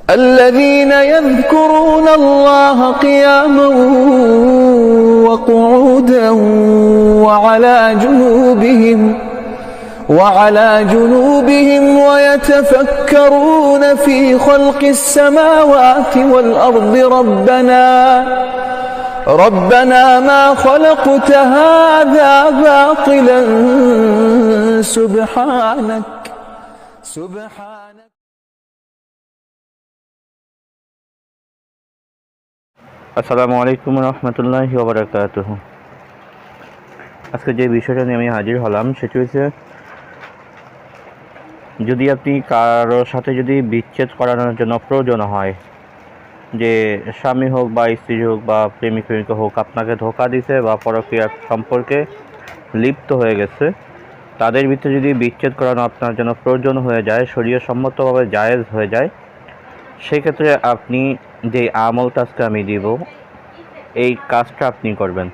الذين يذكرون الله قياما وقعودا وعلى جنوبهم ويتفكرون في خلق السماوات والأرض ربنا ما خلقت هذا باطلا سبحانك আসসালামু আলাইকুম রহমতুল্লাহি ওয়া বারাকাতুহু। আজকে যে বিষয়টা নিয়ে আমি হাজির হলাম সেটি হচ্ছে, যদি আপনি কারোর সাথে যদি বিচ্ছেদ করানোর জন্য প্রয়োজন হয়, যে স্বামী হোক বা স্ত্রী হোক বা প্রেমিক প্রেমিকা হোক আপনাকে ধোঁকা দিছে বা পরকীয়া সম্পর্কে লিপ্ত হয়ে গেছে, তাদের ভিতরে যদি বিচ্ছেদ করানো আপনার জন্য প্রয়োজন হয়ে যায়, শরীয়তসম্মতভাবে জায়েজ হয়ে যায়, সেক্ষেত্রে আপনি যে আমলটা আজকে আমি দিব, এই কাজটা আপনি করবেন।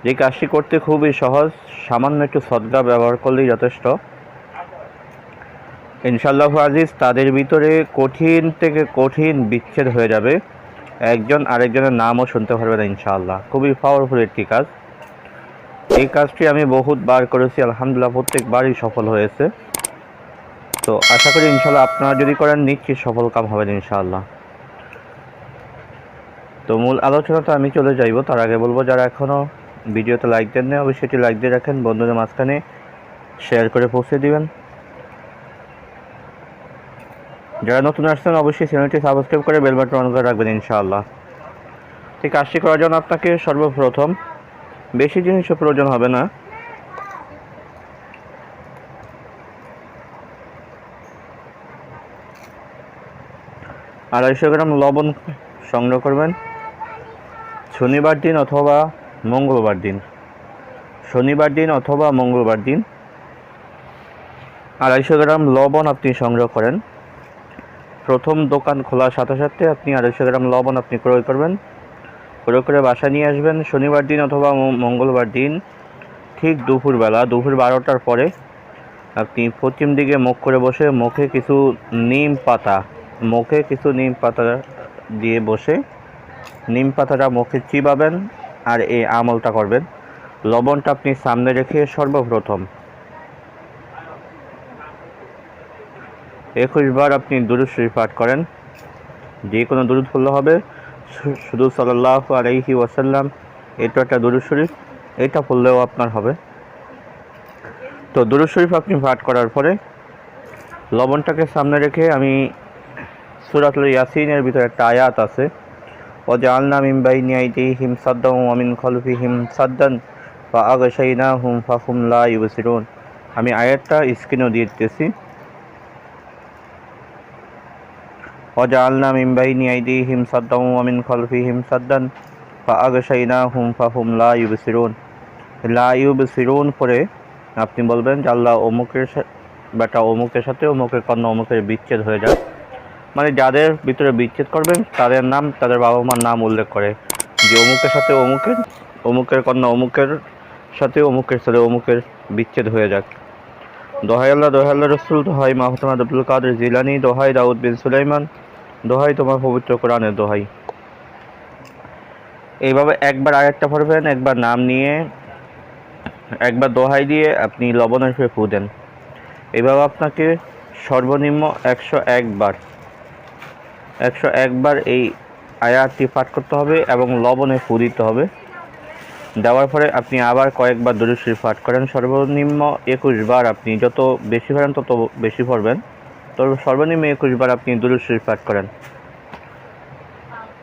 যে কাজটি করতে খুবই সহজ, সামান্য একটু সদকা ব্যবহার করলেই যথেষ্ট। ইনশাআল্লাহু আজিজ, তাদের ভিতরে কঠিন থেকে কঠিন বিচ্ছেদ হয়ে যাবে, একজন আরেকজনের নামও শুনতে পারবে না ইনশাআল্লাহ। খুবই পাওয়ারফুল একটি কাজ। এই কাজটি আমি বহুতবার করেছি, আলহামদুলিল্লাহ প্রত্যেকবারই সফল হয়েছে। তো আশা করি ইনশাআল্লাহ আপনারা যদি করেন নিশ্চিত সফল কাম হবেন ইনশাআল্লাহ। তো মূল আলোচনাটা আমি চলে যাইব, তার আগে বলবো যারা এখনও ভিডিওতে লাইক দেন না, অবশ্যই এটি লাইক দিয়ে রাখেন, বন্ধুদের মাঝখানে শেয়ার করে পৌঁছে দিবেন। যারা নতুন আসছেন অবশ্যই চ্যানেলটি সাবস্ক্রাইব করে বেল বাটন অন করে রাখবেন ইনশাআল্লাহ। ঠিক কাজটি করার জন্য আপনাকে সর্বপ্রথম বেশি জিনিসও প্রয়োজন হবে না। আড়াইশো গ্রাম লবণ সংগ্রহ করবেন। শনিবার দিন অথবা মঙ্গলবার দিন, আড়াইশো গ্রাম লবণ আপনি সংগ্রহ করেন। প্রথম দোকান খোলার সাথে সাথে আপনি 250 গ্রাম লবণ আপনি ক্রয় করবেন, ক্রয় করে বাসায় নিয়ে আসবেন। শনিবার দিন অথবা মঙ্গলবার দিন ঠিক দুপুর 12টার পরে আপনি পশ্চিম দিকে মুখ করে বসে মুখে কিছু নিম পাতা দিয়ে বসে নিম পাতাটা মুখে চিবাবেন আর এই আমলটা করবেন। লবণটা আপনি সামনে রেখে সর্বপ্রথম 21 বার আপনি দুরূদ শরীফ পাঠ করেন। যে কোনো দুরূদ পড়লে হবে, শুধু সাল্লাল্লাহু আলাইহি ওয়াসাল্লাম, এটা একটা দুরূদ শরীফ, এটা পড়লেও আপনার হবে। তো দুরূদ শরীফ আপনি পাঠ করার পরে লবণটাকে সামনে রেখে আমি সূরাতুল ইয়াসিনের ভিতরে একটা আয়াত আছে, ওয়াজআলনা মিন বাইনি আইদিহিম সাদ্দান ওয়া মিন খালফিহিম সাদ্দান ফাআগশাইনাহুম ফাহুম লা ইউবসিরুন। আমি আয়াতটা স্ক্রিনেও দিয়ে দিতেছি। ওয়াজআলনা মিন বাইনি আইদিহিম সাদ্দান ওয়া মিন খালফিহিম সাদ্দান ফাআগশাইনাহুম ফাহুম লা ইউবসিরুন পরে আপনি বলবেন যে আল্লাহ অমুকের বেটা অমুকের সাথে অমুকের কন্যা অমুকের বিচ্ছেদ হয়ে যায়। মানে যাদের ভিতরে বিচ্ছেদ করবেন তাদের নাম, তাদের বাবা মার নাম উল্লেখ করে যে অমুকের সাথে অমুকের কন্যা অমুকের সাথে অমুকের ছেলে অমুকের বিচ্ছেদ হয়ে যাক। দোহাই আল্লাহ, দোহাই আল্লাহ রসুল, দোহাই মাহতামা আব্দুল কাদের জিলানি, দোহাই দাউদ বিন সুলাইমান, দোহাই তোমার পবিত্র কোরআনের দোহাই। এইভাবে একবার আয়াতটা পড়বেন, একবার নাম নিয়ে একবার দোহাই দিয়ে আপনি লবণের ফে ফু দেন। এইভাবে আপনাকে সর্বনিম্ন 101 বার এই আয়াতটি পাঠ করতে হবে এবং লবণে ফু দিতে হবে। দেওয়ার পরে আপনি আবার কয়েকবার দুরূদ শরীফ পাঠ করেন। সর্বনিম্ন 21 বার, আপনি যত বেশি পারেন তত বেশি পড়বেন। তো সর্বনিম্ন 21 বার আপনি দুরূদ শরীফ পাঠ করেন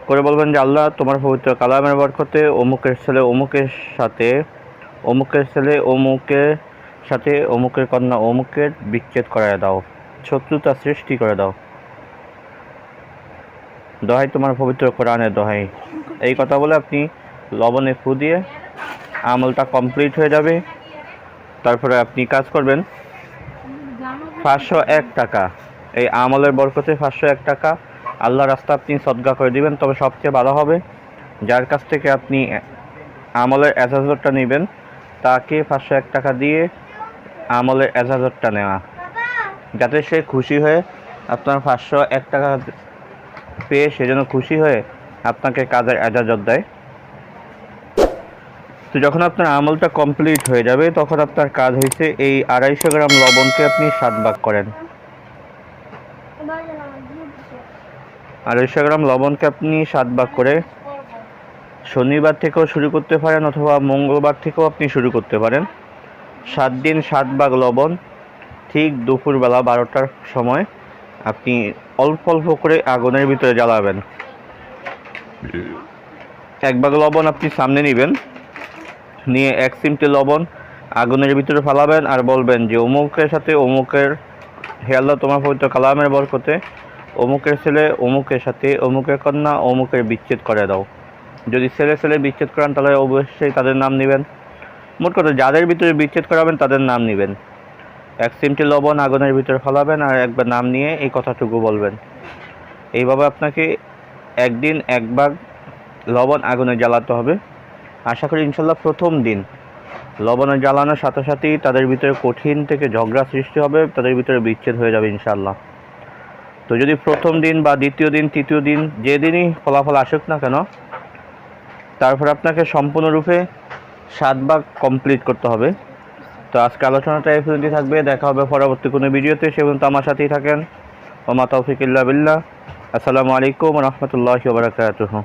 করে বলবেন যে আল্লাহ তোমার পবিত্র কালামের বরকতে অমুকের ছেলে অমুকের সাথে অমুকের কন্যা অমুকের বিচ্ছেদ করায় দাও, শত্রুতা সৃষ্টি করে দাও। দোহাই তোমার পবিত্র কোরআনের দোহাই। এই কথা বলে আপনি লবণে ফু দিয়ে আমলটা কমপ্লিট হয়ে যাবে। তারপরে আপনি কাজ করবেন 501 টাকা, এই আমলের বরকতে 501 টাকা আল্লাহ রাস্তা আপনি সদকা করে দিবেন। তবে সবচেয়ে ভালো হবে যার কাছ থেকে আপনি আমলের এজাজতটা নেবেন তাকে 501 টাকা দিয়ে আমলের এজাজতটা নেওয়া, যাতে সে খুশি হয়ে আপনার 501 টাকা পেয়ে সেজন্য খুশি হয়ে আপনাকে কাজের এজাজত দেয়। তো যখন আপনার আমলটা কমপ্লিট হয়ে যাবে তখন আপনার কাজ হয়েছে এই 250 গ্রাম লবণকে আপনি 7 ভাগ করেন। 250 গ্রাম লবণকে আপনি 7 ভাগ করে শনিবার থেকেও শুরু করতে পারেন অথবা মঙ্গলবার থেকেও আপনি শুরু করতে পারেন। 7 দিন 7 ভাগ লবণ ঠিক দুপুরবেলা 12টার সময় আপনি অল্প অল্প করে আগুনের ভিতরে জ্বালাবেন। 1 ভাগ লবণ আপনি সামনে নেবেন, নিয়ে 1 চিমটি লবণ আগুনের ভিতরে ফেলাবেন আর বলবেন যে অমুকের সাথে অমুকের, হে আল্লাহ তোমার পবিত্র কালামের বরকতে অমুকের ছেলে অমুকের সাথে অমুকের কন্যা অমুকের বিচ্ছেদ করে দাও। যদি ছেলে বিচ্ছেদ করান তাহলে অবশ্যই তাদের নাম নেবেন। মোট কথা যাদের ভিতরে বিচ্ছেদ করাবেন তাদের নাম নেবেন। 1 চিমটি লবণ আগুনের ভিতরে ফেলাবেন আর একবার নাম নিয়ে এই কথাটুকু বলবেন। এইভাবে আপনাকে একদিন 1 ভাগ লবণ আগুনে জ্বালাতে হবে। আশা করি ইনশাল্লাহ প্রথম দিন লবণে জ্বালানোর সাথে সাথেই তাদের ভিতরে কঠিন থেকে ঝগড়া সৃষ্টি হবে, তাদের ভিতরে বিচ্ছেদ হয়ে যাবে ইনশাল্লাহ। তো যদি প্রথম দিন বা দ্বিতীয় দিন তৃতীয় দিন যেদিনই ফলাফল আসুক না কেন, তারপর আপনাকে সম্পূর্ণরূপে 7 ভাগ কমপ্লিট করতে হবে। তো আজকে আলোচনাটা এই পর্যন্তই থাকবে। দেখা হবে পরবর্তী কোনো ভিডিওতে। সে পর্যন্ত আমার সাথেই থাকেন। ওয়া মা তাওফিক ইল্লা বিল্লাহ। আসসালামু আলাইকুম ওয়া রাহমাতুল্লাহি ওয়া বারাকাতুহু।